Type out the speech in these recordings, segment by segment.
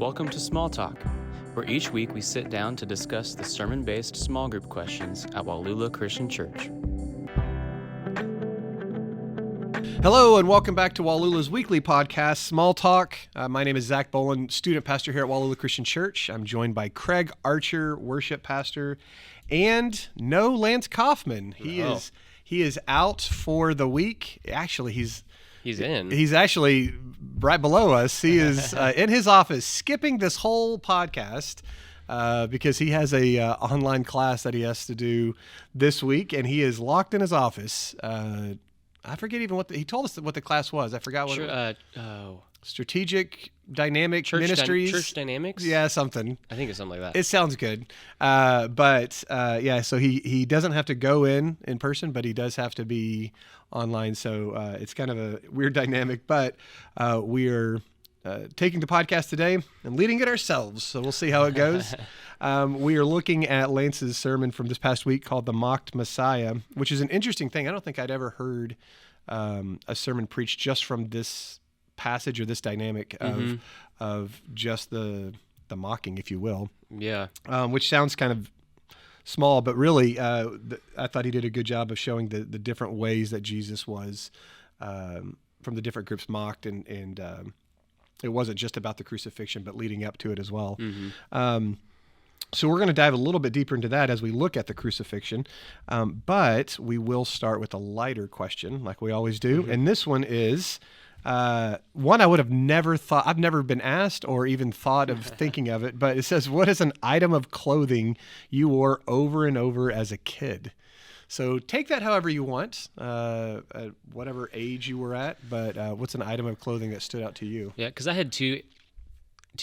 Welcome to Small Talk, where each week we sit down to discuss the sermon-based small group questions at Wallula Christian Church. Hello and welcome back to Wallula's weekly podcast, Small Talk. My name is Zach Boland, student pastor here at Wallula Christian Church. I'm joined by Craig Archer, worship pastor, and no Lance Kaufman. He is out for the week. Actually, he's actually right below us. He is in his office skipping this whole podcast because he has a online class that he has to do this week, and he is locked in his office. I forget even he told us what the class was. I forgot what it was. Strategic Dynamic Ministries. Church Dynamics? Yeah, something. I think it's something like that. It sounds good. So he doesn't have to go in person, but he does have to be online. So it's kind of a weird dynamic, but we're taking the podcast today and leading it ourselves. So we'll see how it goes. We are looking at Lance's sermon from this past week called The Mocked Messiah, which is an interesting thing. I don't think I'd ever heard a sermon preached just from this passage or this dynamic of just the mocking, if you will. Yeah. Which sounds kind of small, but really I thought he did a good job of showing the different ways that Jesus was from the different groups mocked, and it wasn't just about the crucifixion, but leading up to it as well. So we're going to dive a little bit deeper into that as we look at the crucifixion, but we will start with a lighter question like we always do. And this one is one I would have never thought, I've never been asked or even thought of thinking of it, but it says, what is an item of clothing you wore over and over as a kid? So take that however you want, at whatever age you were at, but what's an item of clothing that stood out to you? Yeah, because I had two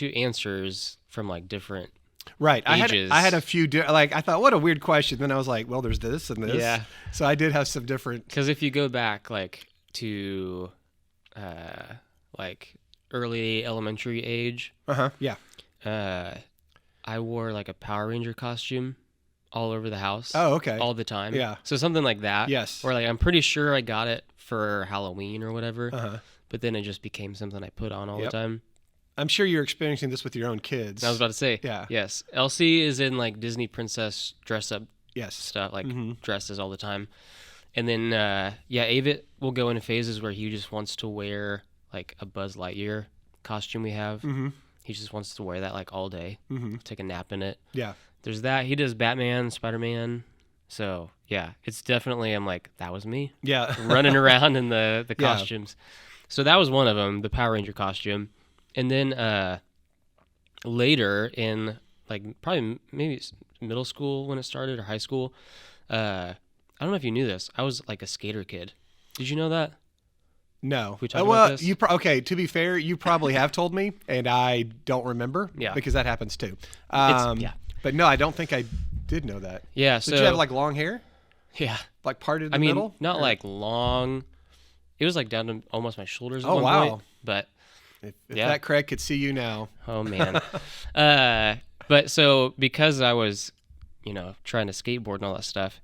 answers from like different Right. ages. I had a few, I thought, what a weird question. Then I was like, well, there's this and this. Yeah. So I did have some different. Because if you go back like to like early elementary age. Yeah. I wore like a Power Ranger costume all over the house. Oh, okay. All the time. Yeah. So something like that. Yes. Or like I'm pretty sure I got it for Halloween or whatever. But then it just became something I put on all the time. I'm sure you're experiencing this with your own kids. I was about to say. Yeah. Yes. Elsie is in like Disney princess dress up stuff, like dresses all the time. And then, Avit will go into phases where he just wants to wear like a Buzz Lightyear costume we have. He just wants to wear that like all day, take a nap in it. Yeah. There's that. He does Batman, Spider-Man. So, yeah, it's definitely, I'm like, that was me. Yeah. Running around in the costumes. So that was one of them, the Power Ranger costume. And then later in like probably maybe middle school when it started or high school, I don't know if you knew this. I was like a skater kid. Did you know that? No. We talked about this? Okay, to be fair, you probably have told me, and I don't remember. Yeah. Because that happens too. But no, I don't think I did know that. Yeah. So did you have like long hair? Yeah. Like parted in the middle? Not like long. It was like down to almost my shoulders at one point. But if that Craig could see you now. Oh, man. But so because I was, trying to skateboard and all that stuff,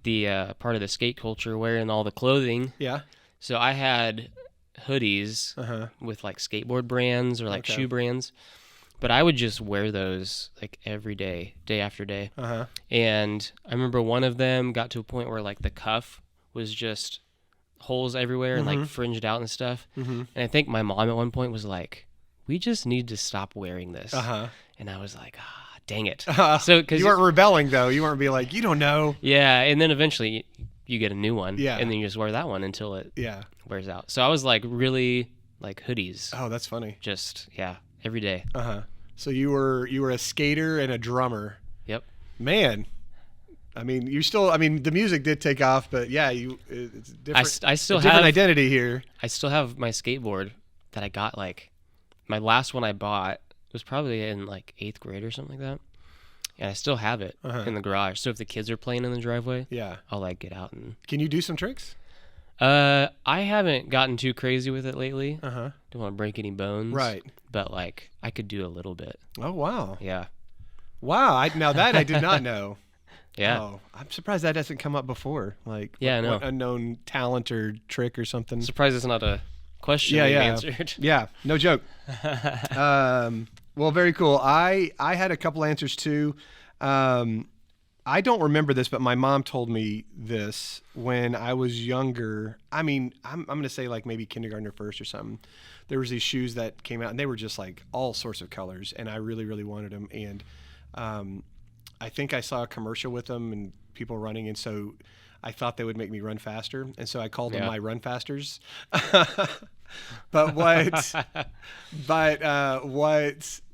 the part of the skate culture wearing all the clothing. Yeah. So I had hoodies with like skateboard brands or like shoe brands, but I would just wear those like every day, day after day. And I remember one of them got to a point where like the cuff was just holes everywhere and like fringed out and stuff. And I think my mom at one point was like, we just need to stop wearing this. And I was like, dang it. So cause you weren't rebelling though. You weren't being like, you don't know. Yeah. And then eventually you get a new one. Yeah. And then you just wear that one until it wears out. So I was like really like hoodies. Oh, that's funny. Just, every day. So you were a skater and a drummer. Yep. Man. I mean, the music did take off, but it's different. I still have different identity here. I still have my skateboard that I got like, my last one I bought was probably in like 8th grade or something like that. And I still have it in the garage. So if the kids are playing in the driveway, I'll like get out and. Can you do some tricks? I haven't gotten too crazy with it lately. Don't want to break any bones. Right. But like I could do a little bit. Oh wow. Yeah. Wow. Now that I did not know. Yeah. Oh, I'm surprised that hasn't come up before. Like, no. unknown talent or trick or something. Surprised it's not a question you answered. Yeah, no joke. Well, very cool. I had a couple answers too. I don't remember this, but my mom told me this when I was younger. I mean, I'm going to say like maybe kindergarten or first or something. There was these shoes that came out and they were just like all sorts of colors, and I really, really wanted them. And I think I saw a commercial with them and people running, and so I thought they would make me run faster, and so I called them my Run Fasters. But what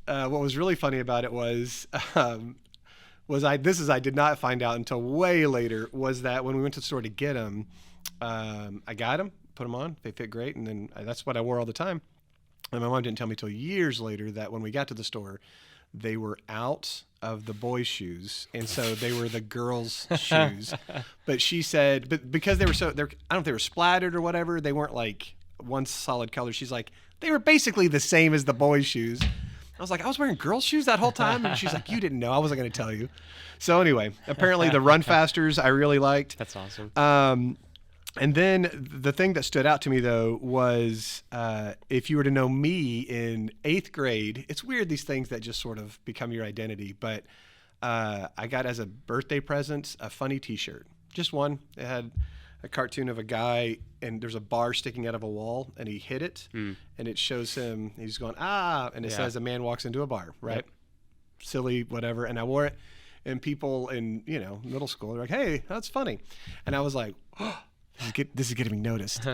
was really funny about it was I did not find out until way later, was that when we went to the store to get them, I got them, put them on, they fit great, and then that's what I wore all the time. And my mom didn't tell me till years later that when we got to the store, they were out of the boys' shoes, and so they were the girls' shoes. But she said, but because they were I don't know if they were splattered or whatever, they weren't like one solid color. She's like, they were basically the same as the boys' shoes. I was like, I was wearing girls' shoes that whole time? And she's like, you didn't know. I wasn't going to tell you. So anyway, apparently the Run Fasters I really liked. That's awesome. And then the thing that stood out to me, though, was if you were to know me in 8th grade, it's weird, these things that just sort of become your identity. But I got as a birthday present a funny T-shirt. Just one. It had a cartoon of a guy, and there's a bar sticking out of a wall, and he hit it, and it shows him, he's going, and it says a man walks into a bar, right? Yep. Silly, whatever. And I wore it, and people in, middle school are like, hey, that's funny. And I was like, oh, this is getting me noticed.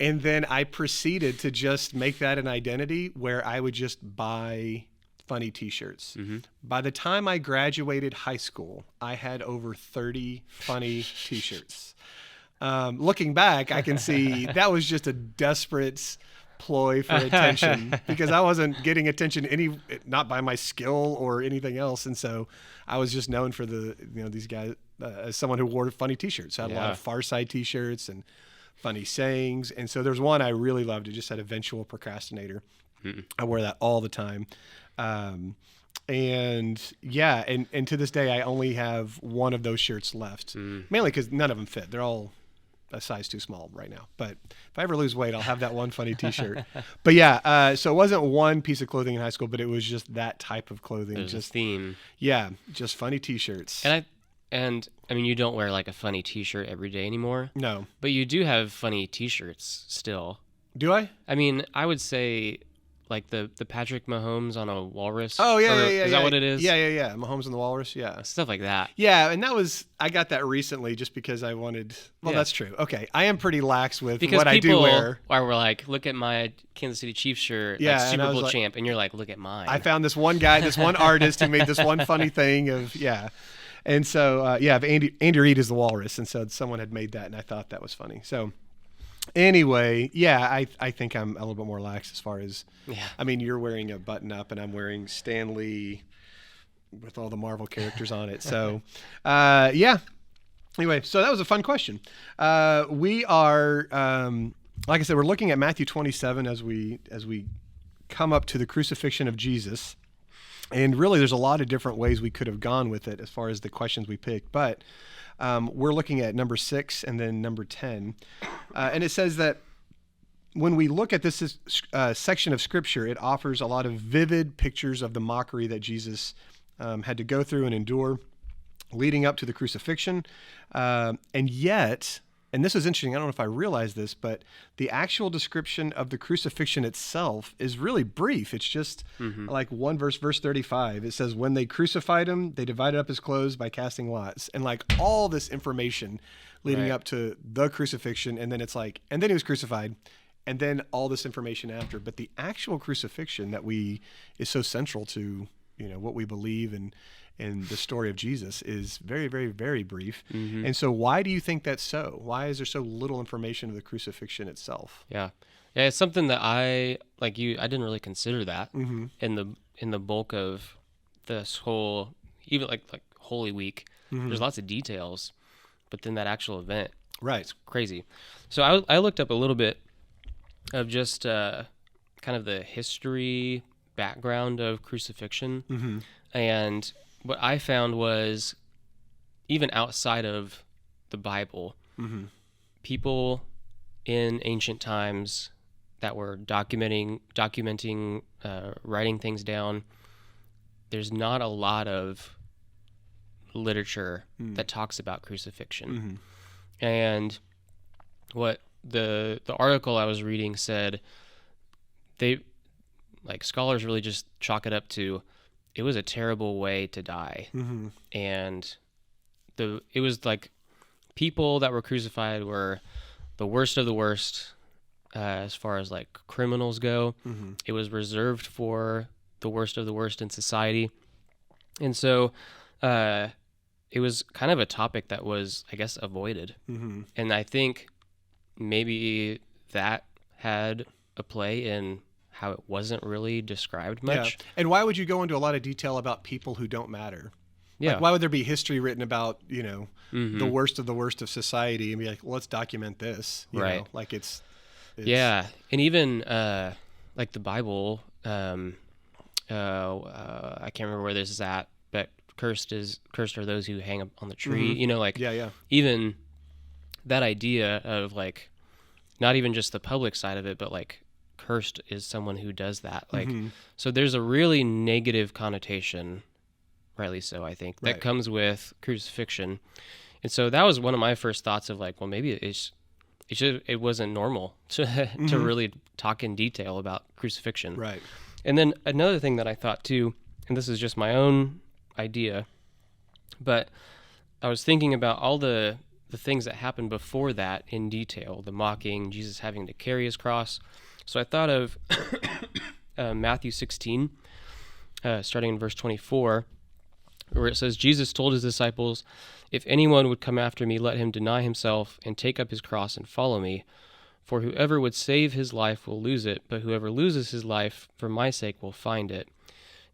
And then I proceeded to just make that an identity where I would just buy funny T-shirts. Mm-hmm. By the time I graduated high school, I had over 30 funny T-shirts. Looking back, I can see that was just a desperate ploy for attention because I wasn't getting attention not by my skill or anything else. And so I was just known for these guys as someone who wore funny T-shirts. So I had a lot of Far Side T-shirts and funny sayings. And so there's one I really loved. It just said eventual procrastinator. Mm-mm. I wear that all the time. And to this day, I only have one of those shirts left, mainly because none of them fit. They're all a size too small right now. But if I ever lose weight, I'll have that one funny T-shirt. But so it wasn't one piece of clothing in high school, but it was just that type of clothing. There's just a theme. Yeah, just funny T-shirts. And I mean, you don't wear like a funny T-shirt every day anymore. No. But you do have funny T-shirts still. Do I? I mean, I would say like the Patrick Mahomes on a walrus. Oh, yeah. Is that what it is? Yeah. Mahomes and the walrus, yeah. Stuff like that. Yeah, and I got that recently just because I wanted, that's true. Okay, I am pretty lax with what I do wear. Or we're like, look at my Kansas City Chiefs shirt, like Super Bowl champ, and you're like, look at mine. I found this one guy, this one artist who made this one funny thing of, And so, Andy Reid is the walrus, and so someone had made that, and I thought that was funny. So anyway, I think I'm a little bit more lax as far as, I mean, you're wearing a button-up, and I'm wearing Stan Lee with all the Marvel characters on it. So, Anyway, so that was a fun question. We are, like I said, we're looking at Matthew 27 as we come up to the crucifixion of Jesus. And really, there's a lot of different ways we could have gone with it as far as the questions we picked. But we're looking at number 6 and then number 10. And it says that when we look at this section of Scripture, it offers a lot of vivid pictures of the mockery that Jesus had to go through and endure leading up to the crucifixion. And yet, and this is interesting, I don't know if I realized this, but the actual description of the crucifixion itself is really brief. It's just like one verse 35. It says, when they crucified him, they divided up his clothes by casting lots. And like all this information leading up to the crucifixion. And then it's like, and then he was crucified. And then all this information after. But the actual crucifixion that is so central to, what we believe and the story of Jesus is very, very, very brief. Mm-hmm. And so why do you think that's so? Why is there so little information of the crucifixion itself? Yeah, it's something that I didn't really consider that in the bulk of this whole, even like Holy Week. Mm-hmm. There's lots of details, but then that actual event, it's crazy. So I looked up a little bit of just kind of the history background of crucifixion, and what I found was, even outside of the Bible, people in ancient times that were documenting, writing things down, there's not a lot of literature that talks about crucifixion. And what the article I was reading said, they, like, scholars really just chalk it up to, it was a terrible way to die. And it was like people that were crucified were the worst of the worst as far as like criminals go. It was reserved for the worst of the worst in society. And so it was kind of a topic that was, I guess, avoided. And I think maybe that had a play in how it wasn't really described much. Yeah. And why would you go into a lot of detail about people who don't matter? Yeah. Like, why would there be history written about, the worst of the worst of society and be like, well, let's document this, you know? Like it's yeah. And even like the Bible, I can't remember where this is at, but cursed are those who hang up on the tree. Even that idea of like not even just the public side of it, but like cursed is someone who does that. Like so there's a really negative connotation, rightly so, I think, that comes with crucifixion. And so that was one of my first thoughts of like, well, maybe it wasn't normal to really talk in detail about crucifixion. Right. And then another thing that I thought too, and this is just my own idea, but I was thinking about all the things that happened before that in detail, the mocking, Jesus having to carry his cross. So I thought of Matthew 16, starting in verse 24, where it says, Jesus told his disciples, if anyone would come after me, let him deny himself and take up his cross and follow me. For whoever would save his life will lose it, but whoever loses his life for my sake will find it.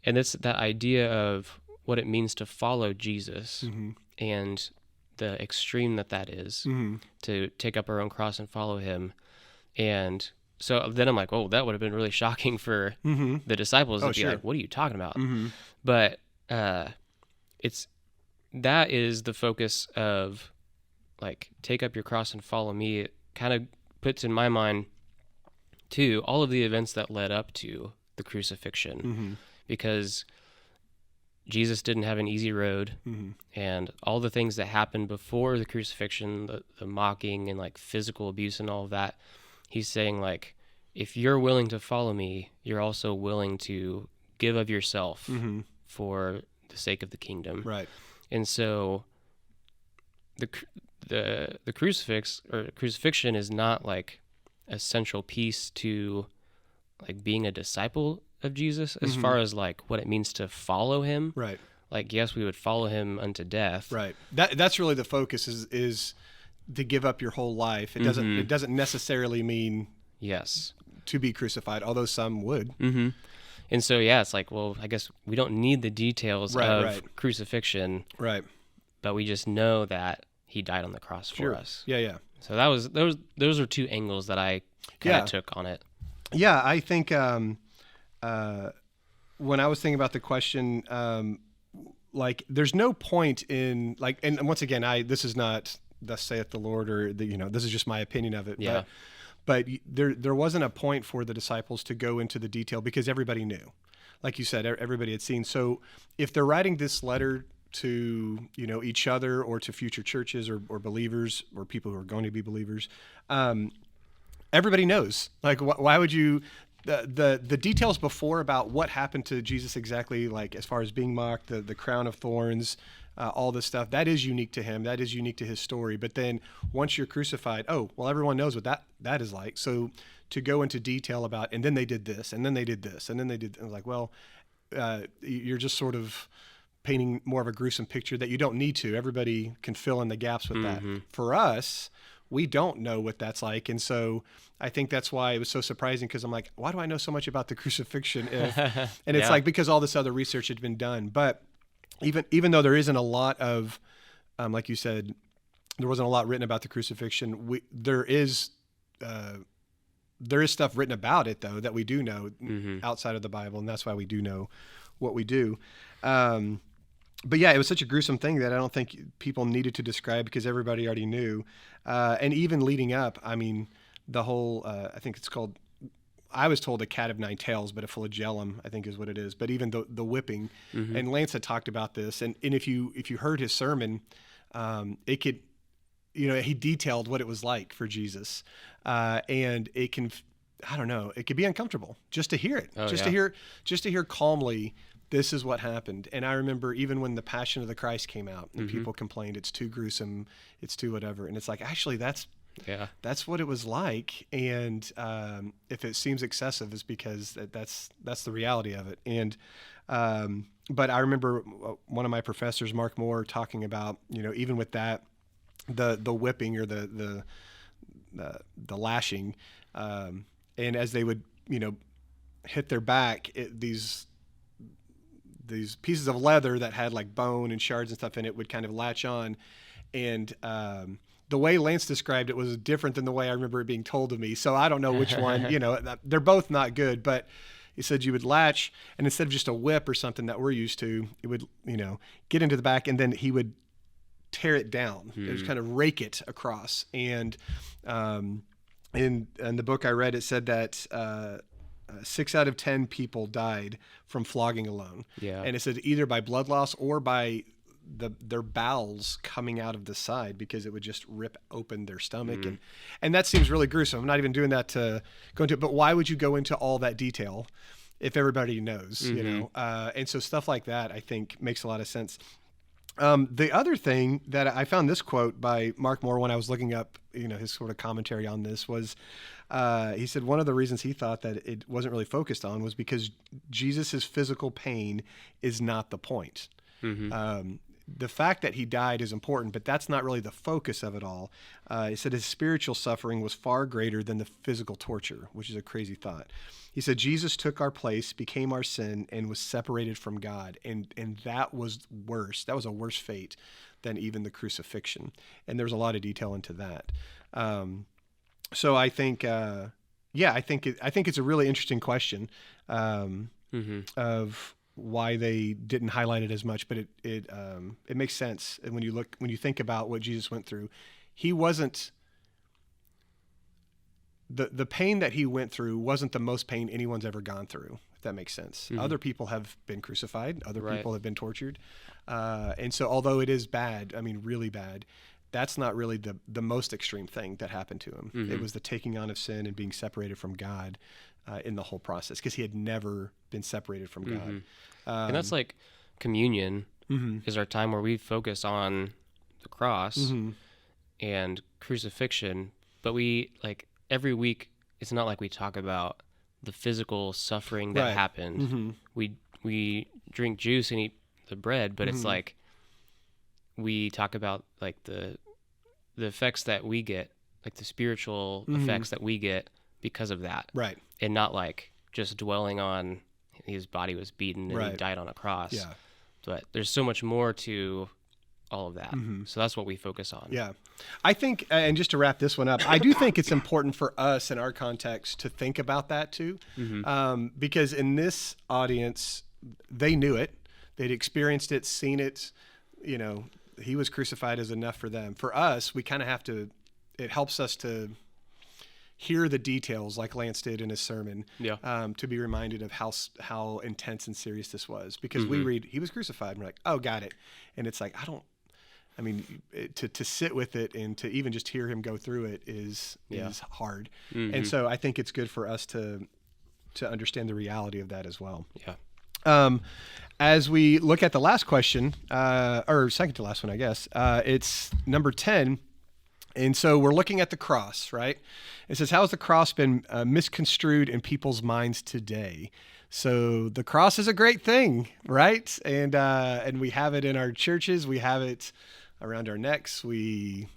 And it's that idea of what it means to follow Jesus and the extreme that is, to take up our own cross and follow him. And so then I'm like, oh, that would have been really shocking for the disciples to be like, what are you talking about? But that is the focus of like, take up your cross and follow me. It kind of puts in my mind too all of the events that led up to the crucifixion, because Jesus didn't have an easy road, and all the things that happened before the crucifixion, the mocking and like physical abuse and all of that, he's saying like, if you're willing to follow me, you're also willing to give of yourself for the sake of the kingdom. Right. And so the crucifixion is not like a central piece to like being a disciple of Jesus as far as like what it means to follow him. Right. Like, yes, we would follow him unto death. Right. That's really the focus is to give up your whole life. It doesn't necessarily mean yes to be crucified, although some would. And so, yeah, it's like, well, I guess we don't need the details of crucifixion. Right. But we just know that he died on the cross for us. Yeah, yeah. So those are two angles that I kind of took on it. Yeah, I think when I was thinking about the question, like, there's no point in like, and once again, this is not thus saith the Lord, or this is just my opinion of it. Yeah. But there wasn't a point for the disciples to go into the detail because everybody knew. Like you said, everybody had seen. So if they're writing this letter to each other or to future churches or believers or people who are going to be believers, everybody knows. Like, why would you? The details before about what happened to Jesus exactly, like as far as being mocked, the crown of thorns, all this stuff, that is unique to him. That is unique to his story. But then once you're crucified, oh, well, everyone knows what that is like. So to go into detail about, and then they did this, and then they did this, and then they did, and like, well, you're just sort of painting more of a gruesome picture that you don't need to. Everybody can fill in the gaps with that. For us, we don't know what that's like. And so I think that's why it was so surprising, because I'm like, why do I know so much about the crucifixion? And it's like, because all this other research had been done. But even though there isn't a lot of, like you said, there wasn't a lot written about the crucifixion, there is stuff written about it, though, that we do know outside of the Bible. And that's why we do know what we do. But yeah, it was such a gruesome thing that I don't think people needed to describe, because everybody already knew. And even leading up, I mean, the whole, I think it's called, I was told a cat of nine tails, but a flagellum, I think is what it is. But even the whipping, and Lance had talked about this, and if you heard his sermon, it could, he detailed what it was like for Jesus, and it can, I don't know, it could be uncomfortable just to hear it, to hear calmly, this is what happened. And I remember even when the Passion of the Christ came out, and people complained it's too gruesome, it's too whatever, and it's like, actually that's what it was like. And if it seems excessive, it's because that's the reality of it. And but I remember one of my professors, Mark Moore, talking about, even with that, the whipping or the lashing, and as they would, hit their back, these pieces of leather that had like bone and shards and stuff in it would kind of latch on. And the way Lance described it was different than the way I remember it being told to me. So I don't know which one, they're both not good, but he said you would latch, and instead of just a whip or something that we're used to, it would, get into the back, and then he would tear it down. It was kind of rake it across. And in the book I read, it said that 6 out of 10 people died from flogging alone. Yeah. And it said either by blood loss or by their bowels coming out of the side, because it would just rip open their stomach. And that seems really gruesome. I'm not even doing that to go into it, but why would you go into all that detail if everybody knows, and so stuff like that, I think, makes a lot of sense. The other thing that I found, this quote by Mark Moore when I was looking up, his sort of commentary on this, was he said one of the reasons he thought that it wasn't really focused on was because Jesus's physical pain is not the point. The fact that he died is important, but that's not really the focus of it all. He said his spiritual suffering was far greater than the physical torture, which is a crazy thought. He said Jesus took our place, became our sin, and was separated from God. And that was worse. That was a worse fate than even the crucifixion. And there's a lot of detail into that. So I think, I think it's a really interesting question of why they didn't highlight it as much, but it makes sense. And when you think about what Jesus went through, he wasn't, the pain that he went through wasn't the most pain anyone's ever gone through, if that makes sense. Other people have been crucified, other people have been tortured. And so although it is bad, I mean, really bad, that's not really the most extreme thing that happened to him. It was the taking on of sin and being separated from God in the whole process, because he had never been separated from God. And that's like communion is our time where we focus on the cross and crucifixion, but we, like, every week, it's not like we talk about the physical suffering that happened. We drink juice and eat the bread, but it's like we talk about like the effects that we get, like the spiritual effects that we get because of that. Right. And not like just dwelling on his body was beaten and he died on a cross. Yeah. But there's so much more to all of that. So that's what we focus on. Yeah. I think, and just to wrap this one up, I do think it's important for us in our context to think about that too. Because in this audience, they knew it. They'd experienced it, seen it. He was crucified is enough for them. For us, we kind of have to, it helps us to hear the details like Lance did in his sermon, to be reminded of how intense and serious this was. Because we read, he was crucified, and we're like, oh, got it. And it's like, to sit with it and to even just hear him go through it is hard. And so I think it's good for us to understand the reality of that as well. Yeah. As we look at the last question, or second to last one, I guess, it's number 10. And so we're looking at the cross, right? It says, how has the cross been misconstrued in people's minds today? So the cross is a great thing, right? And we have it in our churches. We have it around our necks. We,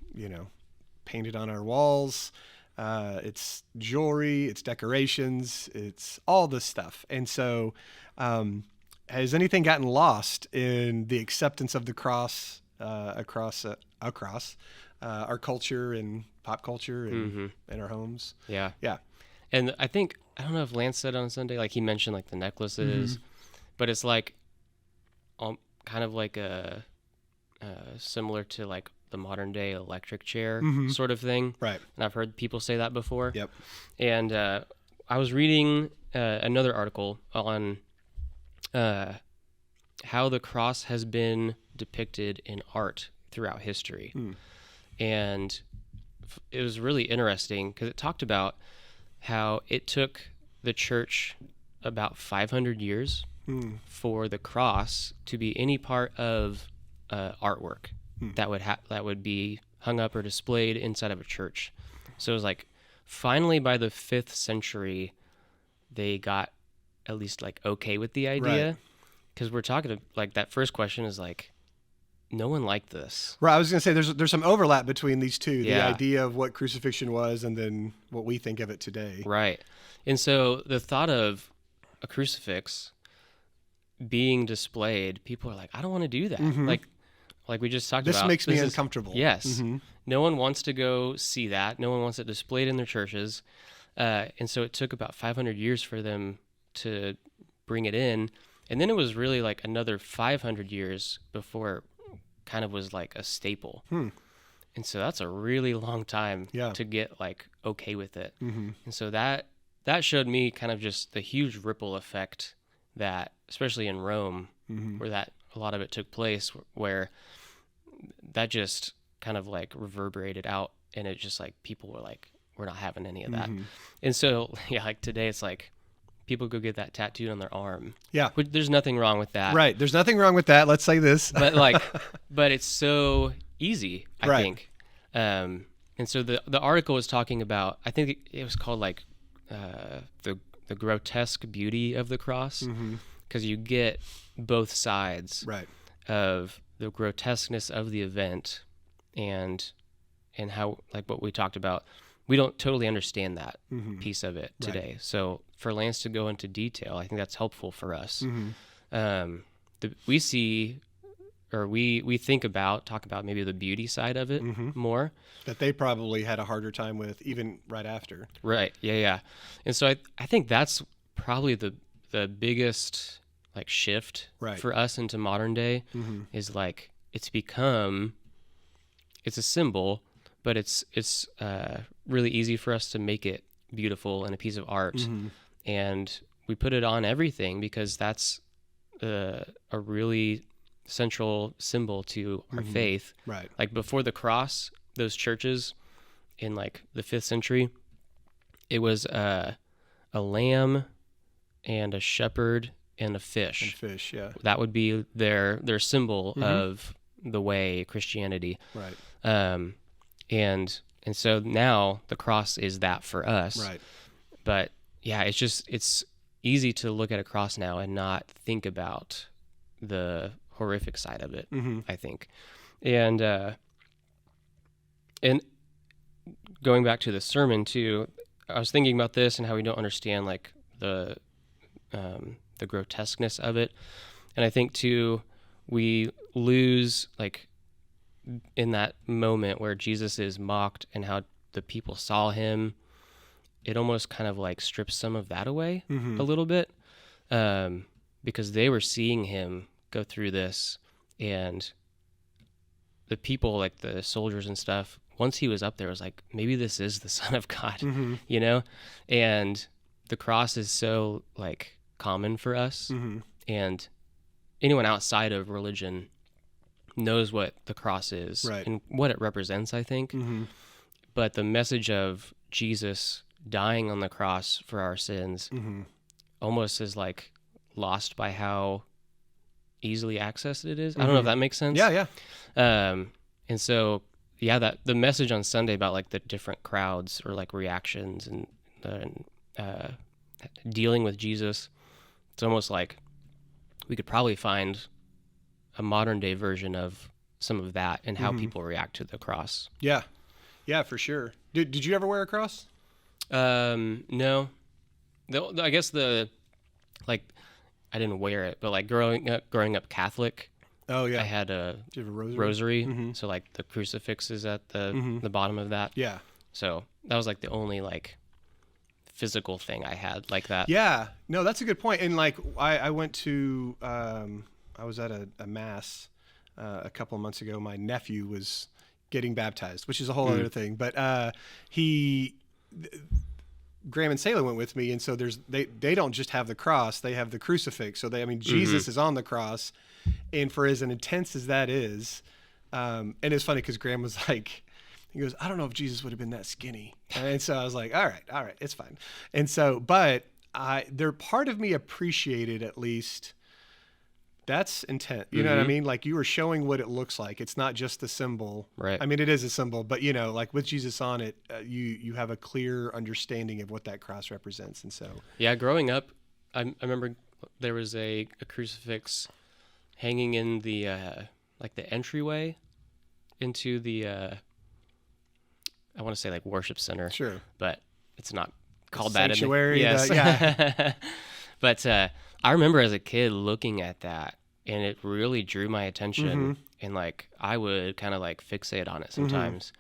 paint it on our walls. It's jewelry, it's decorations, it's all this stuff. And so has anything gotten lost in the acceptance of the cross across our culture and pop culture and in our homes? Yeah. Yeah. And I don't know if Lance said on Sunday, like he mentioned like the necklaces, but it's like kind of like a similar to like the modern day electric chair sort of thing. Right. And I've heard people say that before. Yep. And I was reading another article on how the cross has been depicted in art throughout history. And it was really interesting because it talked about how it took the church about 500 years for the cross to be any part of artwork that would be hung up or displayed inside of a church. So it was like finally by the 5th century they got at least like okay with the idea, because we're talking like that first question is like no one liked this. Right. I was going to say there's some overlap between these two, the idea of what crucifixion was and then what we think of it today. Right. And so the thought of a crucifix being displayed, people are like, I don't want to do that. Like we just talked about. This makes me uncomfortable. Yes. No one wants to go see that. No one wants it displayed in their churches. And so it took about 500 years for them to bring it in. And then it was really like another 500 years before it kind of was like a staple. And so that's a really long time to get like okay with it. And so that showed me kind of just the huge ripple effect that, especially in Rome, where that a lot of it took place, where that just kind of like reverberated out, and it just like people were like, we're not having any of that. And so like today it's like people go get that tattooed on their arm. Which, there's nothing wrong with that. Right. There's nothing wrong with that. Let's say this. but it's so easy, I think. And so the article was talking about, I think it was called like the grotesque beauty of the cross, because you get both sides of the grotesqueness of the event and how, like what we talked about, we don't totally understand that piece of it today. So for Lance to go into detail, I think that's helpful for us. We see, or we talk about maybe the beauty side of it more. That they probably had a harder time with even right after. Right. Yeah. And so I think that's probably the biggest like shift for us into modern day is like it's a symbol, but it's really easy for us to make it beautiful and a piece of art. And we put it on everything because that's a really central symbol to our faith. Like before the cross, those churches in like the 5th century, it was a lamb and a shepherd and a fish. That would be their symbol of the way, Christianity. And so now the cross is that for us. But yeah, it's easy to look at a cross now and not think about the horrific side of it, I think. And going back to the sermon too, I was thinking about this and how we don't understand like the grotesqueness of it. And I think too, we lose like in that moment where Jesus is mocked and how the people saw him, it almost kind of like strips some of that away a little bit, because they were seeing him go through this, and the people, like the soldiers and stuff, once he was up there, was like, maybe this is the Son of God, you know? And the cross is so like common for us, and anyone outside of religion knows what the cross is and what it represents, I think. But the message of Jesus dying on the cross for our sins almost is like lost by how easily accessed it is. I don't know if that makes sense. And so that the message on Sunday about like the different crowds or like reactions and dealing with Jesus, it's almost like we could probably find a modern day version of some of that and how people react to the cross. Yeah, for sure. Did you ever wear a cross? No. I guess I didn't wear it, but like growing up Catholic. Oh yeah. I had a rosary. So like the crucifix is at the bottom of that. Yeah. So that was like the only like physical thing I had like that. Yeah. No, that's a good point. And like I went to I was at a mass a couple of months ago. My nephew was getting baptized, which is a whole other thing. But Graham and Sailor went with me, and so they don't just have the cross, they have the crucifix. So Jesus is on the cross, and for as intense as that is, and it's funny because Graham was like, he goes, I don't know if Jesus would have been that skinny, and so I was like, all right, it's fine. And so, but part of me appreciated at least. That's intent. You know what I mean? Like you were showing what it looks like. It's not just the symbol. Right. I mean, it is a symbol, but like with Jesus on it, you have a clear understanding of what that cross represents. And so, yeah, growing up, I remember there was a crucifix hanging in the like the entryway into the I want to say like worship center. Sure. But it's not called sanctuary, that. Yeah. But I remember as a kid looking at that, and it really drew my attention, and like I would kind of like fixate on it sometimes.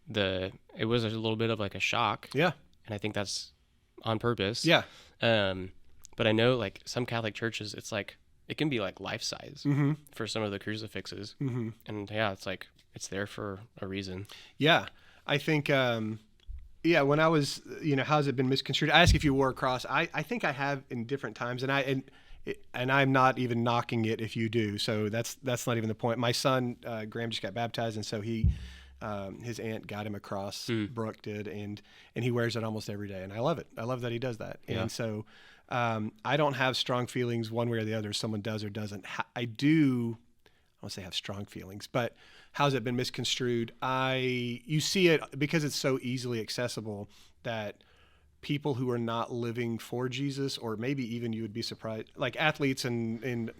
It was a little bit of like a shock. Yeah. And I think that's on purpose. Yeah. But I know like some Catholic churches, it's like it can be like life size for some of the crucifixes, and yeah, it's like it's there for a reason. Yeah, I think. Yeah, when I was, how's it been misconstrued? I asked if you wore a cross. I think I have in different times, and I'm not even knocking it if you do. So that's not even the point. My son Graham just got baptized, and so his aunt got him a cross. Brooke did, and he wears it almost every day, and I love it. I love that he does that. Yeah. And so I don't have strong feelings one way or the other. Someone does or doesn't. I do. I won't say have strong feelings, but how's it been misconstrued? You see it because it's so easily accessible that people who are not living for Jesus, or maybe even you would be surprised, like athletes and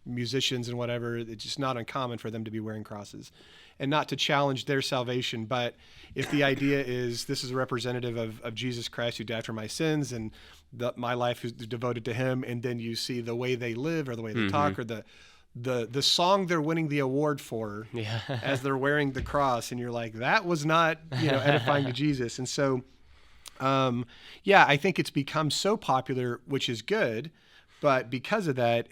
musicians and whatever, it's just not uncommon for them to be wearing crosses, and not to challenge their salvation. But if the idea is this is a representative of Jesus Christ who died for my sins, and my life is devoted to him, and then you see the way they live or the way they talk or the song they're winning the award for as they're wearing the cross, and you're like, that was not edifying to Jesus. And so I think it's become so popular, which is good, but because of that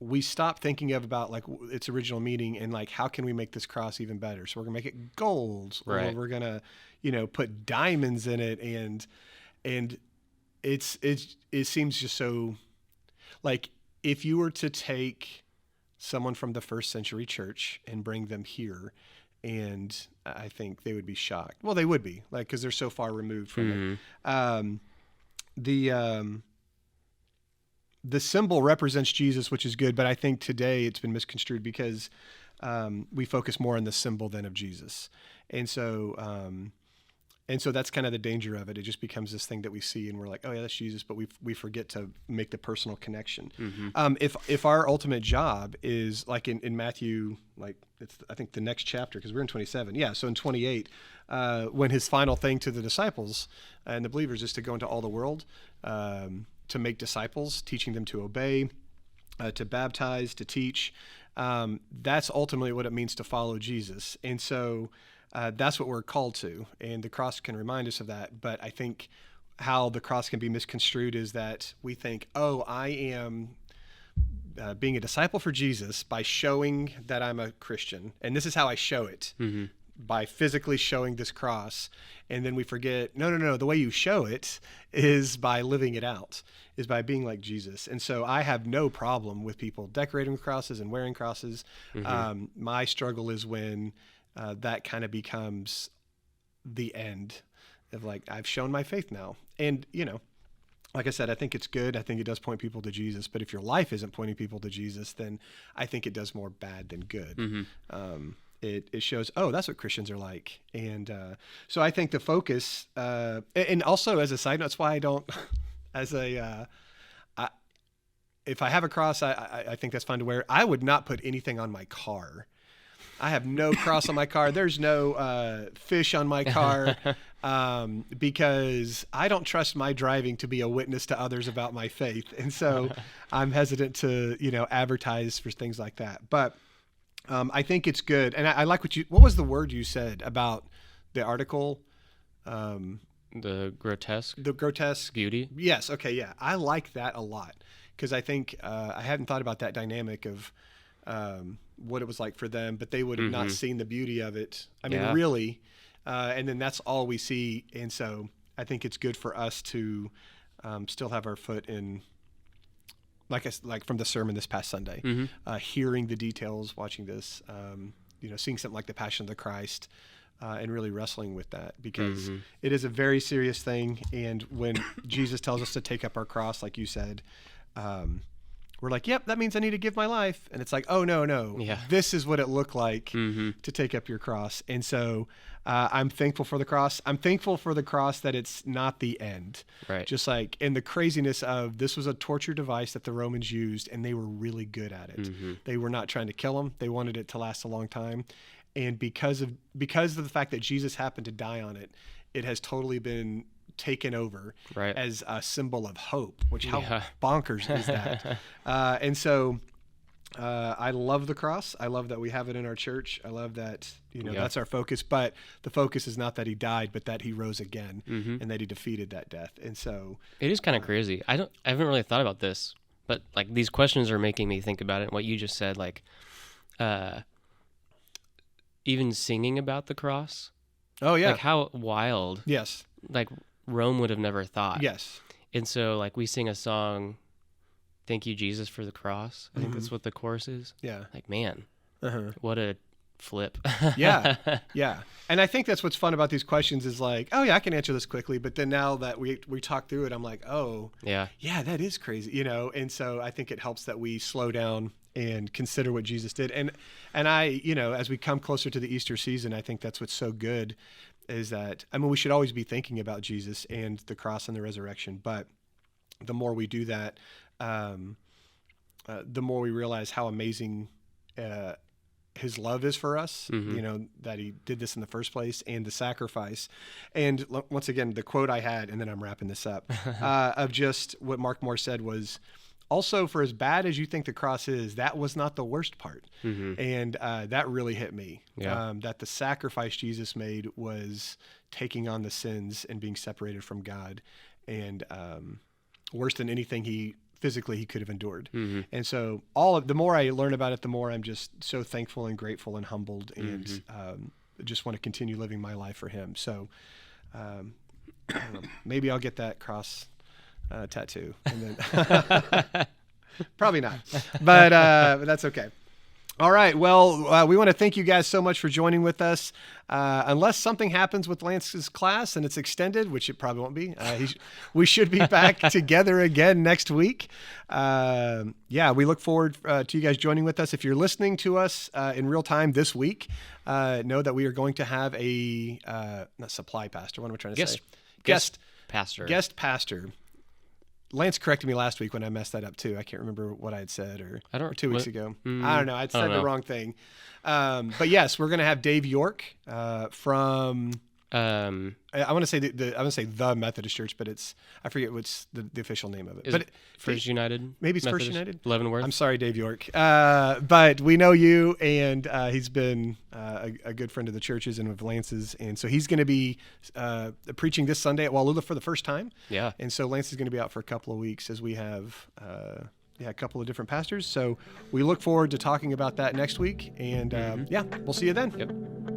we stop thinking about like its original meaning and like how can we make this cross even better. So we're gonna make it gold, or we're gonna put diamonds in it, and it seems just so like, if you were to take someone from the first century church and bring them here, and I think they would be shocked. Well, they would be, like, because they're so far removed from it. The symbol represents Jesus, which is good, but I think today it's been misconstrued because we focus more on the symbol than of Jesus, and so that's kind of the danger of it. It just becomes this thing that we see and we're like, oh yeah, that's Jesus, but we forget to make the personal connection. If our ultimate job is like in Matthew, like it's I think the next chapter, because we're in 27. Yeah, so in 28, when his final thing to the disciples and the believers is to go into all the world, to make disciples, teaching them to obey, to baptize, to teach. That's ultimately what it means to follow Jesus. And so that's what we're called to, and the cross can remind us of that. But I think how the cross can be misconstrued is that we think, oh, I am being a disciple for Jesus by showing that I'm a Christian, and this is how I show it, by physically showing this cross. And then we forget, no, the way you show it is by living it out, is by being like Jesus. And so I have no problem with people decorating with crosses and wearing crosses. My struggle is when that kind of becomes the end of like, I've shown my faith now. And, like I said, I think it's good. I think it does point people to Jesus. But if your life isn't pointing people to Jesus, then I think it does more bad than good. It shows, oh, that's what Christians are like. And so I think the focus, and also as a side note, that's why I don't, if I have a cross, I think that's fine to wear. I would not put anything on my car. I have no cross on my car. There's no fish on my car because I don't trust my driving to be a witness to others about my faith. And so I'm hesitant to, advertise for things like that. But I think it's good. And I like what was the word you said about the article? The grotesque beauty. Yes. Okay. Yeah. I like that a lot because I think I hadn't thought about that dynamic of what it was like for them, but they would have not seen the beauty of it. I mean, really. And then that's all we see. And so I think it's good for us to still have our foot in, like from the sermon this past Sunday, hearing the details, watching this, seeing something like the Passion of the Christ, and really wrestling with that, because it is a very serious thing. And when Jesus tells us to take up our cross, like you said, we're like, yep, that means I need to give my life. And it's like, oh, no. Yeah. This is what it looked like to take up your cross. And so I'm thankful for the cross. I'm thankful for the cross that it's not the end. Right. Just like in the craziness of, this was a torture device that the Romans used, and they were really good at it. They were not trying to kill him. They wanted it to last a long time. And because of the fact that Jesus happened to die on it, it has totally been taken over as a symbol of hope, which how bonkers is that? And so I love the cross. I love that we have it in our church. I love that, that's our focus, but the focus is not that he died, but that he rose again and that he defeated that death. And so it is kind of crazy. I haven't really thought about this, but like these questions are making me think about it. And what you just said, like, even singing about the cross. Oh yeah. Like how wild. Yes. Like Rome would have never thought. Yes. And so like we sing a song, Thank You, Jesus, for the cross. I think that's what the chorus is. Yeah. Like, man, what a flip. Yeah. Yeah. And I think that's what's fun about these questions is like, oh yeah, I can answer this quickly. But then now that we talk through it, I'm like, oh yeah, that is crazy. And so I think it helps that we slow down and consider what Jesus did. And I, as we come closer to the Easter season, I think that's what's so good is that, we should always be thinking about Jesus and the cross and the resurrection. But the more we do that, the more we realize how amazing his love is for us, that he did this in the first place, and the sacrifice. And once again, the quote I had, and then I'm wrapping this up, of just what Mark Moore said was, also, for as bad as you think the cross is, that was not the worst part. And that really hit me, that the sacrifice Jesus made was taking on the sins and being separated from God, and worse than anything he could have endured. And so the more I learn about it, the more I'm just so thankful and grateful and humbled, and just want to continue living my life for him. So I don't know, maybe I'll get that cross tattoo, and then probably not, but that's okay. All right. Well, we want to thank you guys so much for joining with us. Unless something happens with Lance's class and it's extended, which it probably won't be, we should be back together again next week. We look forward to you guys joining with us. If you're listening to us in real time this week, know that we are going to have a not supply pastor. What am I trying to say? Guest pastor. Lance corrected me last week when I messed that up too. I can't remember what I had said or 2 weeks ago. I don't know. I said the wrong thing. But yes, we're going to have Dave York from. I want to say the Methodist Church, but I forget what's the official name of it. But First United. Maybe it's Methodist, First United. Leavenworth. I'm sorry, Dave York. But we know you, and he's been a good friend of the churches and of Lance's, and so he's going to be preaching this Sunday at Wallula for the first time. Yeah. And so Lance is going to be out for a couple of weeks as we have a couple of different pastors. So we look forward to talking about that next week, and we'll see you then. Yep.